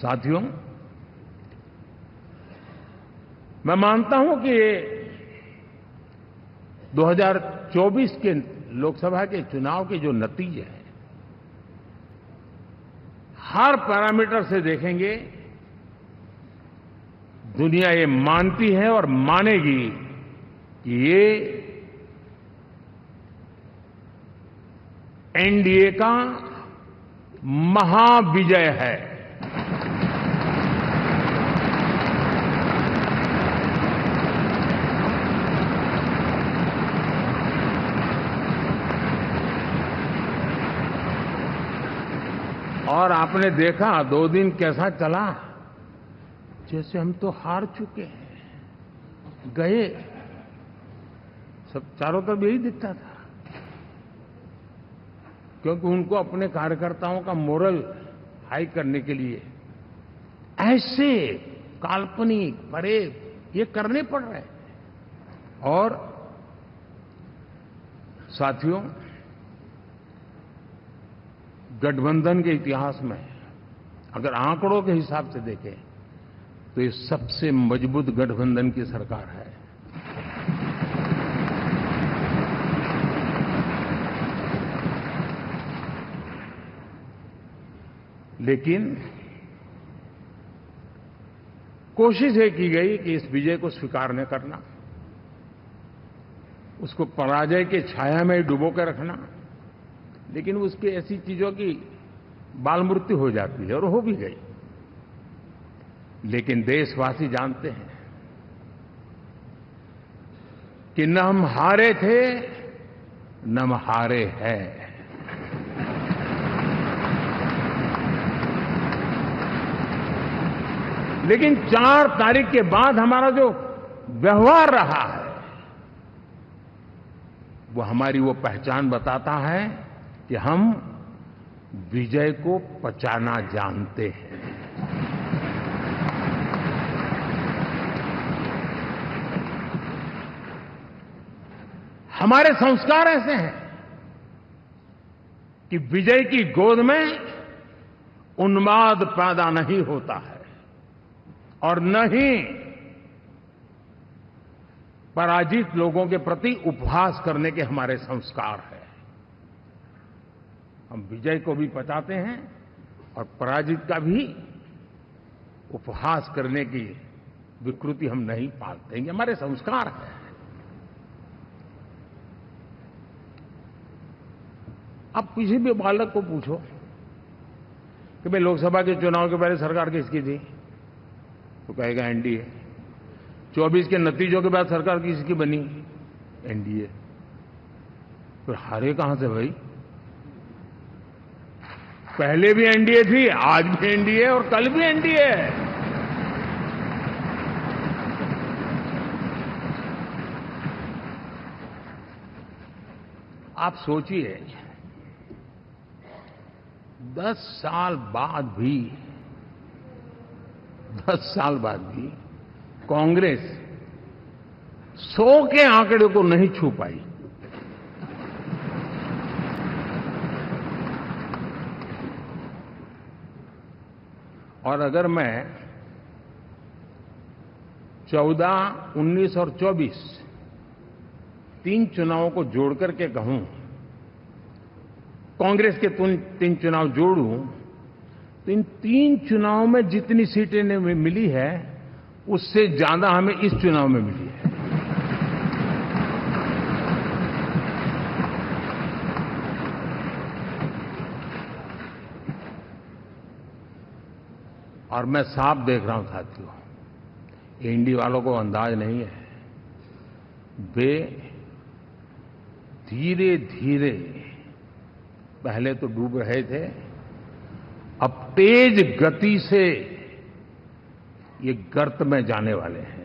साथियों, मैं मानता हूं कि 2024 के लोकसभा के चुनाव के जो नतीजे हैं, हर पैरामीटर से देखेंगे, दुनिया ये मानती है और मानेगी कि ये एनडीए का महाविजय है। और आपने देखा 2 दिन कैसा चला, जैसे हम तो हार चुके हैं, गए, सब चारों तरफ यही दिखता था, क्योंकि उनको अपने कार्यकर्ताओं का मोरल हाई करने के लिए ऐसे काल्पनिक परेड ये करने पड़ रहे हैं। और साथियों, गठबंधन के इतिहास में अगर आंकड़ों के हिसाब से देखें तो ये सबसे मजबूत गठबंधन की सरकार है। लेकिन कोशिश ये की गई कि इस विजय को स्वीकार न करना, उसको पराजय के छाया में डुबो के रखना, लेकिन उसकी ऐसी चीजों की बाल मृत्यु हो जाती है और हो भी गई। लेकिन देशवासी जानते हैं कि न हम हारे थे न हम हारे हैं। लेकिन 4 तारीख के बाद हमारा जो व्यवहार रहा है, वो हमारी वो पहचान बताता है कि हम विजय को पचाना जानते हैं। हमारे संस्कार ऐसे हैं कि विजय की गोद में उन्माद पैदा नहीं होता है और न ही पराजित लोगों के प्रति उपहास करने के हमारे संस्कार हैं। हम विजय को भी पचाते हैं और पराजित का भी उपहास करने की विकृति हम नहीं पालते। ये हमारे संस्कार हैं। अब किसी भी बालक को पूछो कि भाई लोकसभा के चुनाव के पहले सरकार किसकी थी, तो कहेगा एनडीए। 24 के नतीजों के बाद सरकार किसकी बनी, एनडीए। फिर हारे कहां से भाई? पहले भी एनडीए थी, आज भी एनडीए और कल भी एनडीए है। आप सोचिए, 10 साल बाद भी कांग्रेस 100 के आंकड़े को नहीं छू पाई। और अगर मैं 14, 19 और 24 3 चुनावों को जोड़ करके कहूं, कांग्रेस के 3 चुनाव जोड़ूं, तो इन 3 चुनावों में जितनी सीटें मिली है उससे ज्यादा हमें इस चुनाव में मिली है। और मैं साफ देख रहा हूं साथियों, एनडीए वालों को अंदाज नहीं है, वे धीरे धीरे पहले तो डूब रहे थे, अब तेज गति से ये गर्त में जाने वाले हैं।